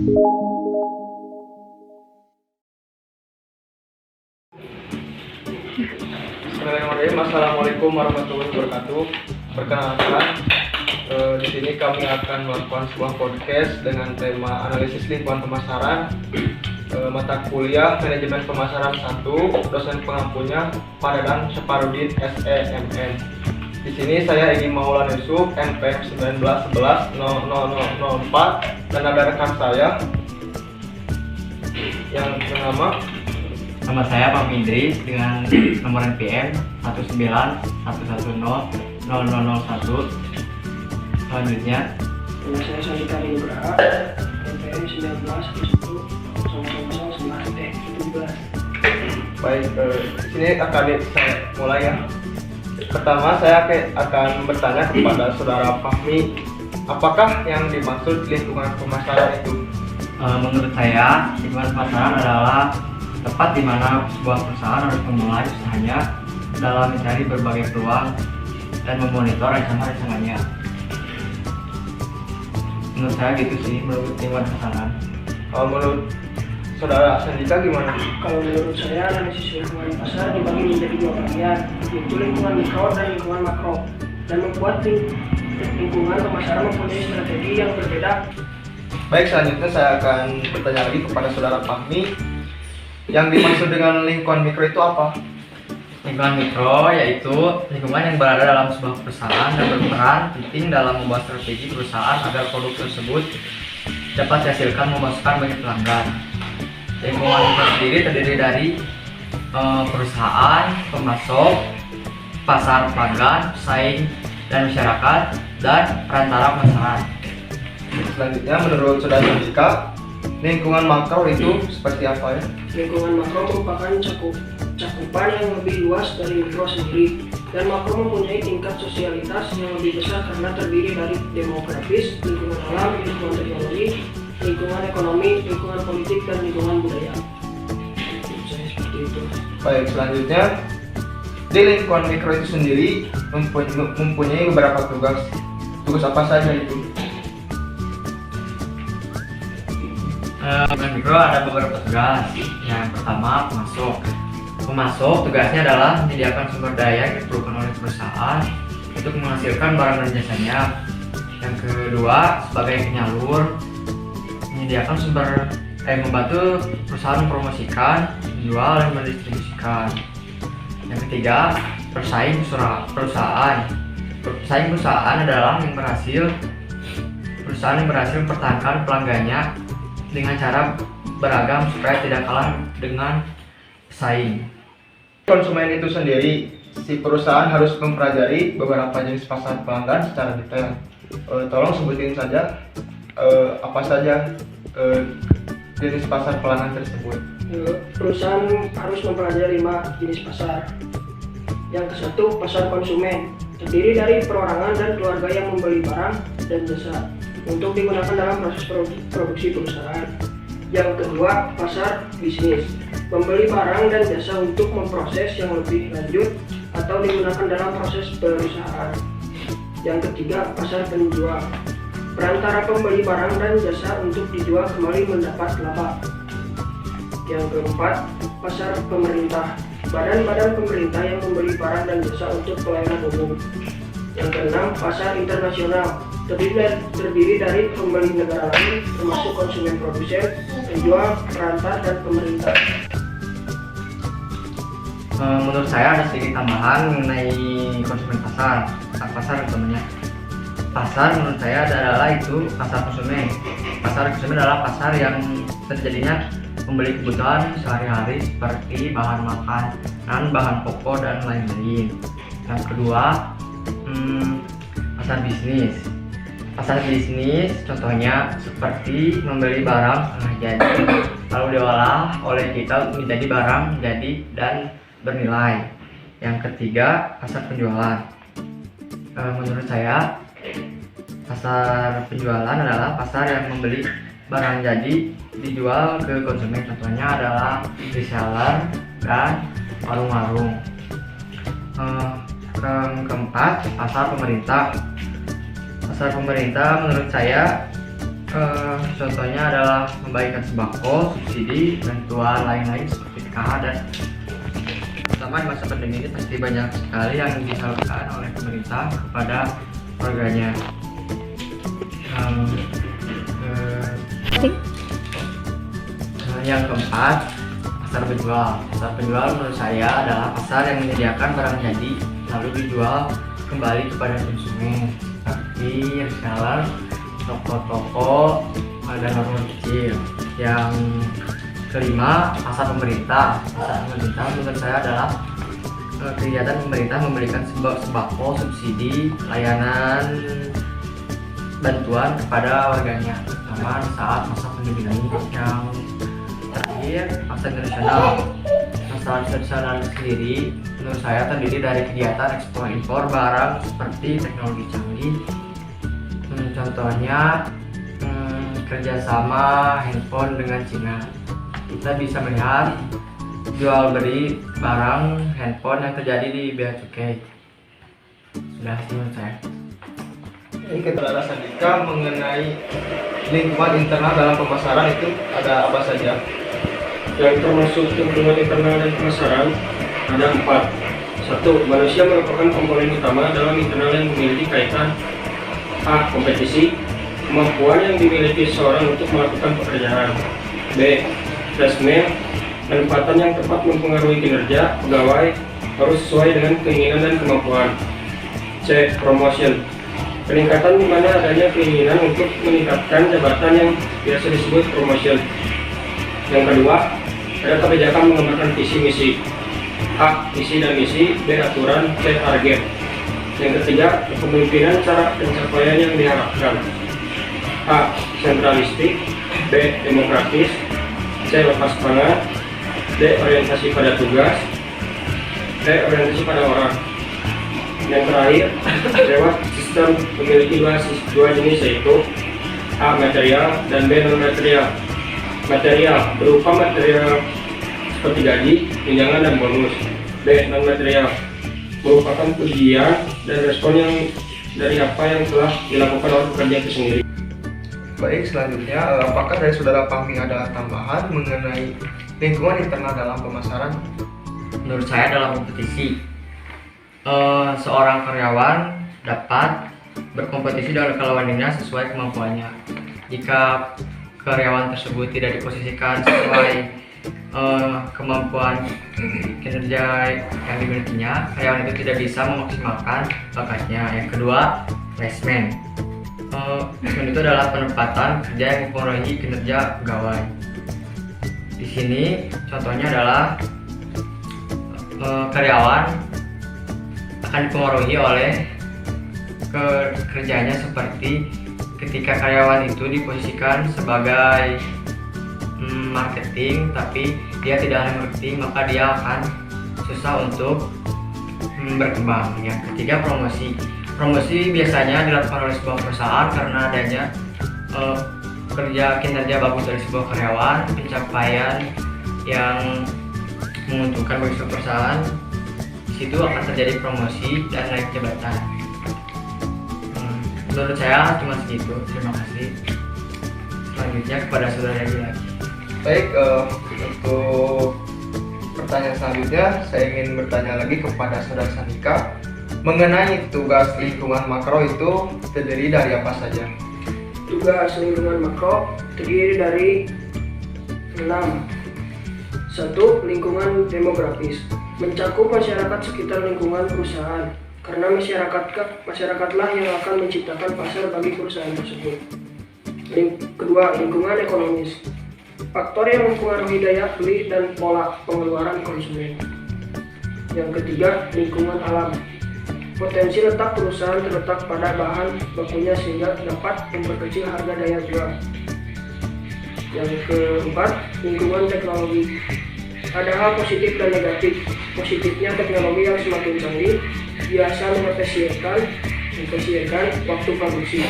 Bismillahirrahmanirrahim. Assalamualaikum warahmatullahi wabarakatuh. Perkenalkan, di sini kami akan melakukan sebuah podcast dengan tema analisis lingkungan pemasaran, mata kuliah manajemen pemasaran 1, dosen pengampunya Paradan Saparudin SEMN. Di sini saya Egi Maulana Yusuf, NPM 1911-00004, dan ada rekan saya yang bernama. Nama saya Pak Idris dengan nomor NPM 191100001. Selanjutnya, Nama saya Sandika Nugraha, NPM 19-11-00017. Baik, di sini akan saya mulai ya. Pertama, saya akan bertanya kepada Saudara Fahmi, apakah yang dimaksud lingkungan pemasaran itu? menurut saya lingkungan pemasaran adalah tempat di mana sebuah perusahaan harus memulai usahanya dalam mencari berbagai peluang dan memonitor rencana-rencananya. Menurut saya gitu sih, menurut lingkungan pemasaran. Kalau menurut Saudara Sandika gimana? Kalau menurut saya, analisis lingkungan pasar dibagi menjadi dua bagian, yaitu lingkungan mikro dan lingkungan makro, dan membuat lingkungan pemasaran mempunyai strategi yang berbeda. Baik, selanjutnya saya akan bertanya lagi kepada Saudara Fahmi, yang dimaksud dengan lingkungan mikro itu apa? Lingkungan mikro yaitu lingkungan yang berada dalam sebuah perusahaan dan berperan penting dalam membuat strategi perusahaan agar produk tersebut dapat dihasilkan memasukkan bagi pelanggan. Lingkungan mikro sendiri terdiri dari perusahaan, pemasok, pasar pelanggan, pesaing, dan masyarakat, dan perantara pemasaran. Selanjutnya, menurut Saudara Sandika, lingkungan makro itu seperti apa ya? Lingkungan makro merupakan cakupan yang lebih luas dari mikro sendiri, dan makro mempunyai tingkat sosialitas yang lebih besar karena terdiri dari demografis, lingkungan alam, lingkungan teknologi, lingkungan ekonomi, lingkungan politik, dan lingkungan budaya. Saya seperti itu. Baik, selanjutnya, di lingkungan mikro itu sendiri mempunyai beberapa tugas. Tugas apa saja itu? Lingkungan mikro ada beberapa tugas. Yang pertama, pemasok. Pemasok tugasnya adalah menyediakan sumber daya yang diperlukan oleh perusahaan untuk menghasilkan barang dan jasanya. Yang kedua, sebagai penyalur, menyediakan membantu perusahaan mempromosikan, menjual, dan mendistribusikan. Yang ketiga, perusahaan. Perusahaan adalah perusahaan yang berhasil mempertahankan pelanggannya dengan cara beragam supaya tidak kalah dengan pesaing. Konsumen itu sendiri, si perusahaan harus mempelajari beberapa jenis pasar pelanggan secara detail. Tolong sebutin saja apa saja jenis pasar pelanggan tersebut. Perusahaan harus mempelajari 5 jenis pasar. Yang ke-1, pasar konsumen, terdiri dari perorangan dan keluarga yang membeli barang dan jasa untuk digunakan dalam proses produksi perusahaan. Yang kedua, pasar bisnis, membeli barang dan jasa untuk memproses yang lebih lanjut atau digunakan dalam proses perusahaan. Yang ketiga, pasar penjual, perantara pembeli barang dan jasa untuk dijual kembali mendapat laba. Yang keempat, pasar pemerintah, badan-badan pemerintah yang membeli barang dan jasa untuk pelayanan umum. Yang keenam, pasar internasional, terdiri dari pembeli negara lain termasuk konsumen, produsen, penjual, perantara, dan pemerintah. Menurut saya ada sedikit tambahan mengenai konsumen pasar. Pasar temennya. Pasar menurut saya adalah itu pasar konsumen. Pasar konsumen adalah pasar yang terjadinya membeli kebutuhan sehari-hari seperti bahan makanan, bahan pokok, dan lain-lain. Yang kedua, pasar bisnis. Pasar bisnis contohnya seperti membeli barang setengah jadi lalu diolah oleh kita menjadi barang jadi dan bernilai. Yang ketiga, pasar penjualan. Menurut saya pasar penjualan adalah pasar yang membeli barang jadi dijual ke konsumen, contohnya adalah reseller dan warung-warung. Keempat, pasar pemerintah. Pasar pemerintah menurut saya Contohnya adalah membagikan sembako, subsidi, bantuan lain-lain seperti PKH dan terutama di masa pandemi ini pasti banyak sekali yang disalurkan oleh pemerintah kepada warganya. Yang keempat, pasar penjual. Pasar penjual menurut saya adalah pasar yang menyediakan barang jadi lalu dijual kembali kepada konsumen seperti reseller, toko-toko, dan warung kecil. Yang kelima, pasar pemerintah. Pasar pemerintah menurut saya adalah kegiatan pemerintah memberikan sembako, subsidi, layanan, bantuan kepada warganya, terutama saat masa pandemi ini. Yang terakhir, pasar tradisional. Pasar tradisional sendiri menurut saya terdiri dari kegiatan ekspor impor barang seperti teknologi canggih. Contohnya kerjasama handphone dengan Cina. Kita bisa melihat jual beli barang handphone yang terjadi di Bea Cukai. Sudah menurut saya. Ini keterangan Sandika mengenai lingkungan internal dalam pemasaran itu ada apa saja? Yang termasuk lingkungan internal dan pemasaran ada 4. 1. Manusia merupakan komponen utama dalam internal yang memiliki kaitan A. Kompetisi, kemampuan yang dimiliki seseorang untuk melakukan pekerjaan. B. Placement, penempatan yang tepat mempengaruhi kinerja pegawai harus sesuai dengan keinginan dan kemampuan. C. Promotion, peningkatan di mana adanya keinginan untuk meningkatkan jabatan yang biasa disebut promotion. Yang kedua, ada kebijakan mengembangkan visi misi. A. Visi dan misi. B. Aturan. C. Target. Yang ketiga, kepemimpinan cara pencapaian yang diharapkan. A. Sentralistik. B. Demokratis. C. Lepas pangan. D. Orientasi pada tugas. D. Orientasi pada orang. Yang terakhir, lewat sistem memiliki dua jenis, yaitu A. Material dan B. non material. Material berupa material seperti gaji, tunjangan, dan bonus. B. Non material merupakan pujian dan respon yang dari apa yang telah dilakukan oleh pekerja itu sendiri. Baik, selanjutnya apakah dari saudara Pangping ada tambahan mengenai lingkungan internal dalam pemasaran? Menurut saya dalam kompetisi, seorang karyawan dapat berkompetisi dengan lawannya sesuai kemampuannya. Jika karyawan tersebut tidak diposisikan sesuai kemampuan kinerja yang dimilikinya, karyawan itu tidak bisa memaksimalkan bakatnya. Yang kedua, placement. Placement itu adalah penempatan kerja yang mempengaruhi kinerja pegawai. Di sini contohnya adalah karyawan akan dipengaruhi oleh kerjanya, seperti ketika karyawan itu diposisikan sebagai marketing tapi dia tidak ahli marketing, maka dia akan susah untuk berkembang. Yang ketiga, promosi biasanya dilakukan oleh sebuah perusahaan karena adanya kinerja bagus dari sebuah karyawan, pencapaian yang menguntungkan bagi sebuah perusahaan. Di situ akan terjadi promosi dan naik jabatan. Menurut saya cuma segitu. Terima kasih. Selanjutnya kepada saudara Yadi lagi. Baik, untuk pertanyaan selanjutnya saya ingin bertanya lagi kepada saudara Sandika mengenai tugas lingkungan makro itu terdiri dari apa saja? Tugas lingkungan makro terdiri dari 6. 1. Lingkungan demografis, mencakup masyarakat sekitar lingkungan perusahaan, karena masyarakatlah yang akan menciptakan pasar bagi perusahaan tersebut. Kedua, lingkungan ekonomis, faktor yang mempengaruhi daya beli dan pola pengeluaran konsumen. Yang ketiga, lingkungan alam, potensi letak perusahaan terletak pada bahan bakunya sehingga dapat memperkecil harga daya jual. Yang keempat, lingkungan teknologi, ada hal positif dan negatif. Positifnya, teknologi yang semakin canggih biasa mengefisienkan waktu produksi.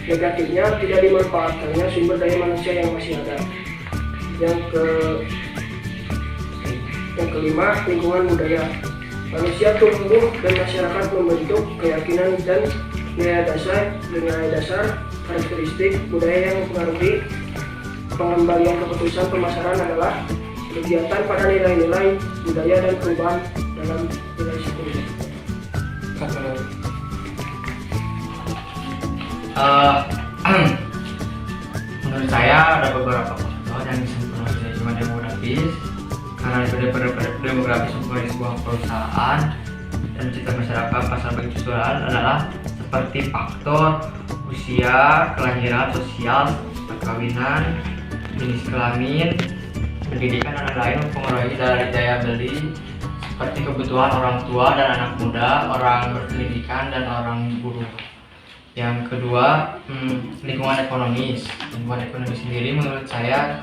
Negatifnya, tidak dimanfaatkannya sumber daya manusia yang masih ada. Yang kelima, lingkungan budaya, manusia tumbuh dan masyarakat membentuk keyakinan dan nilai dasar karakteristik budaya yang mempengaruhi pengembalian keputusan pemasaran adalah kegiatan pada nilai-nilai budaya dan perubahan dalam nilai sekolah. Menurut saya ada beberapa faktor yang bisa mempengaruhi manajemen demografis, karena demografis mempengaruhi sebuah perusahaan dan cita masyarakat pasar penjualan adalah seperti faktor usia, kelahiran, sosial, perkawinan, jenis kelamin, pendidikan dan lain-lain mempengaruhi dari daya beli seperti kebutuhan orang tua dan anak muda, orang berpendidikan dan orang buruh. Yang kedua, lingkungan ekonomis. Lingkungan ekonomi sendiri menurut saya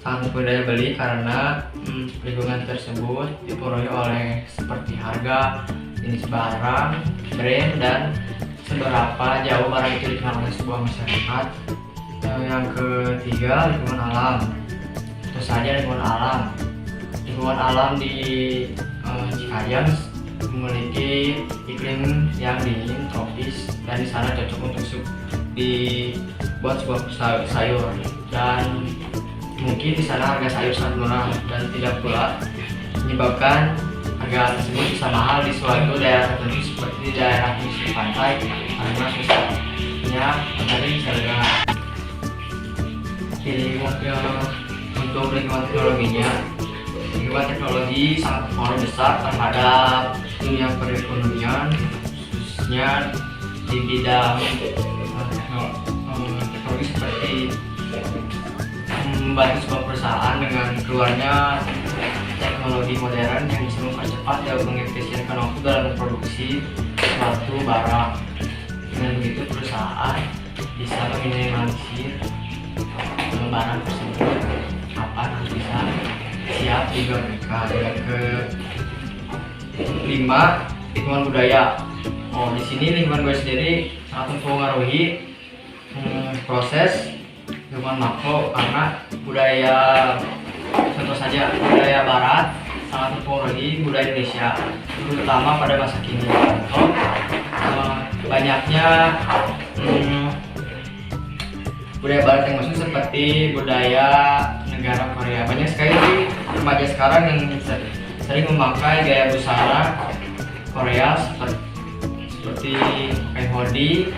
sangat berdaya beli karena lingkungan tersebut dipengaruhi oleh seperti harga, jenis barang, brand, dan seberapa jauh barang itu dikenal oleh sebuah masyarakat. Yang ketiga, lingkungan alam. Tentu saja lingkungan alam. Lingkungan alam di Cikajang memiliki iklim yang dingin, tropis, dan di sana cocok untuk dibuat sebuah sayur, dan mungkin di sana harga sayur sangat murah dan tidak pula menyebabkan harga tersebut bisa mahal di suatu daerah tertentu seperti di daerah pesisir pantai karena susahnya dari harga. Untuk lingkungan teknologinya, lingkungan teknologi sangat berpengaruh besar terhadap dunia perekonomian, khususnya di bidang teknologi seperti membantu sebuah perusahaan dengan keluarnya teknologi modern yang bisa mempercepat dan mengefisienkan waktu dalam memproduksi suatu barang. Dengan begitu perusahaan bisa meminimalisir barang tersebut kapan harus bisa siap juga mereka. Yang kelima, lingkungan budaya. Di sini lingkungan budaya sendiri sangat mempengaruhi proses lingkungan makro karena budaya, contoh saja budaya barat sangat mempengaruhi budaya Indonesia, terutama pada masa kini. Contoh, banyaknya budaya barat yang masuk seperti budaya negara Korea. Banyak sekali remaja sekarang yang sering memakai gaya busana Korea seperti kain hoodie,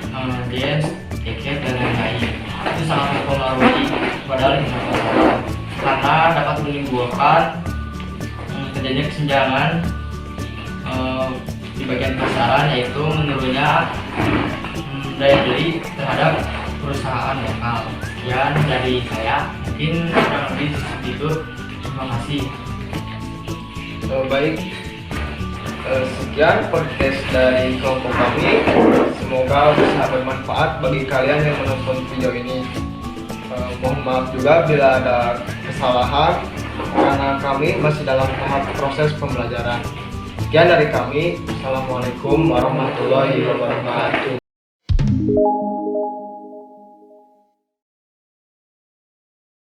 jeans, jaket, dan lain-lain. Itu sangat mempengaruhi pada lingkungan pasaran karena dapat menimbulkan terjadinya kesenjangan di bagian pasaran, yaitu menurunnya daya beli terhadap perusahaan lokal. Sekian dari saya, mungkin kurang lebih segitu. Terima kasih. Baik, sekian podcast dari kelompok kami. Semoga bisa bermanfaat bagi kalian yang menonton video ini. Mohon maaf juga bila ada kesalahan karena kami masih dalam tahap proses pembelajaran. Sekian dari kami. Assalamualaikum warahmatullahi wabarakatuh.